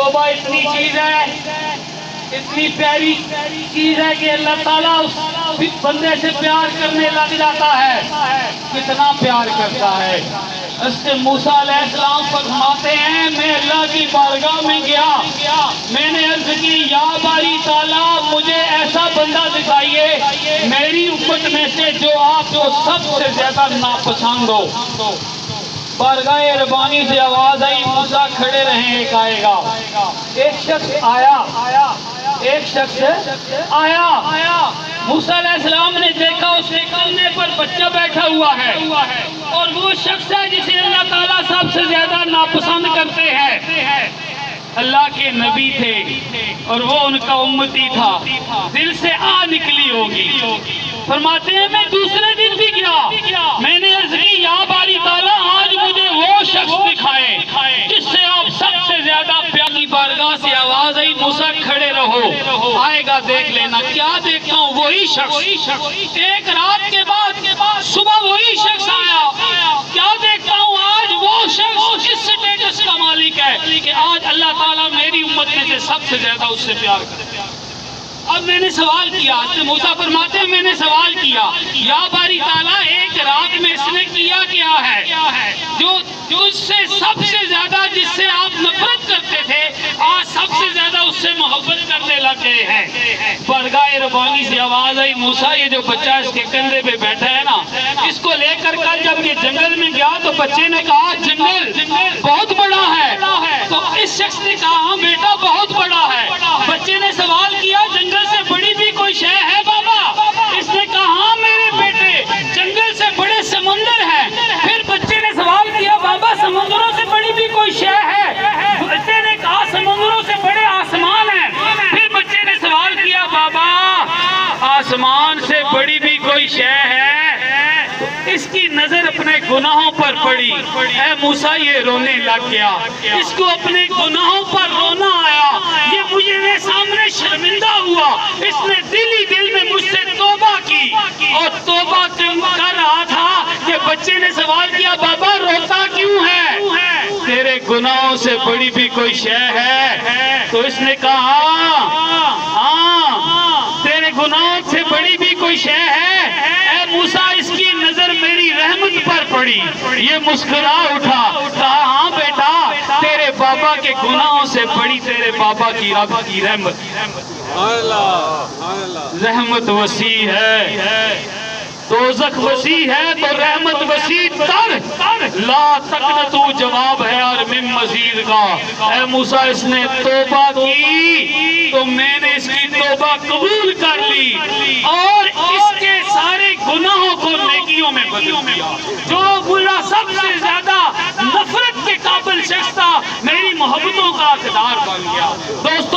توبہ اتنی چیز ہے، اتنی پیاری چیز ہے کہ اللہ تعالیٰ اس بندے سے پیار کرنے لگ جاتا ہے۔ کتنا پیار کرتا ہے۔ حضرت موسیٰ علیہ السلام فرماتے ہیں میں اللہ کی بارگاہ میں گیا، میں نے عرض کی یا باری تعالیٰ مجھے ایسا بندہ دکھائیے میری امت میں سے جو آپ کو سب سے زیادہ ناپسند ہو۔ بارگاہ ربانی سے آواز آئی موسیٰ کھڑے رہیں ایک آئے گا۔ ایک شخص آیا، موسیٰ علیہ السلام نے دیکھا اس کے کندھے پر بچہ بیٹھا ہوا ہے اور وہ شخص ہے جسے اللہ تعالیٰ سب سے زیادہ ناپسند کرتے ہیں۔ اللہ کے نبی تھے اور وہ ان کا امتی تھا، دل سے آ نکلی ہوگی۔ فرماتے ہیں میں دوسرے دن بھی گیا، میں نے عرض کی یا باری تعالیٰ آج مجھے وہ شخص دکھائے جس سے آپ سب سے زیادہ پیار کی بارگاہ سے آواز آئی موسیٰ کھڑے رہو، آئے گا دیکھ لینا۔ کیا دیکھتا ہوں وہی شخص، ایک رات کے بعد صبح وہی شخص آیا۔ کیا دیکھتا ہوں آج وہ شخص جس سٹیٹس کا مالک ہے کہ آج اللہ تعالیٰ میری امت میں سے سب سے زیادہ اس سے پیار کرتے ہیں۔ اب میں نے سوال کیا، موسیٰ فرماتے ہیں میں نے سوال کیا یا باری تعالیٰ ایک رات میں اس نے کیا کیا ہے جو اس سے سب سے زیادہ جس سے آپ نفرت کرتے تھے آج سب سے زیادہ اس سے محبت کرنے لگ گئے ہیں۔ بارگاہ ربانی سے آواز آئی موسیٰ یہ جو بچہ اس کے کندھے پہ بیٹھا ہے نا اس کو لے کر کل جب یہ جنگل میں گیا تو بچے نے کہا جنگل بہت بڑا ہے، تو اس شخص نے کہا ہاں بیٹا بہت بڑا ہے۔ بچے نے سوال کیا جنگل سے بڑی بھی کوئی شے ہے بابا؟ اس نے کہا ہاں میرے بیٹے جنگل سے بڑے سمندر ہیں۔ پھر بچے نے سوال کیا بابا سمندروں سے بڑی بھی کوئی شے ہے؟ بچے نے کہا سمندروں سے بڑے آسمان ہیں۔ پھر بچے نے سوال کیا بابا آسمان سے بڑی بھی کوئی شے ہے؟ اس کی نظر اپنے گناہوں پر پڑی، اے موسیٰ یہ رونے لگ گیا، اس کو اپنے گناہوں پر رونا آیا، یہ مجھے میرے سامنے شرمندہ ہوا، اس نے دل ہی دل میں مجھ سے توبہ کی اور توبہ کر رہا تھا کہ بچے نے سوال کیا بابا روتا کیوں ہے؟ تیرے گناہوں سے بڑی بھی کوئی شے ہے؟ تو اس نے کہا ہاں تیرے گناہوں سے بڑی بھی کوئی شے ہے؟ اے موسیٰ اس کی نظر میری رحمت پر پڑی، یہ مسکرا اٹھا، کہا ہاں بیٹا تیرے بابا کے گناہوں سے بڑی تیرے بابا کی رب کی رحمت۔ رحمت وسیع ہے، دوزخ وسیع ہے تو رحمت وسیع تر، لا تقنطوا جواب ہے اور من مزید کا۔ اے موسیٰ اس نے توبہ کی تو میں نے اس کی توبہ قبول کر لی اور اس کے سارے گناہوں کو نیکیوں میں بدل دیا۔ جو مجھے سب سے زیادہ نفرت کے قابل شخص تھا میری محبتوں کا حقدار بن گیا۔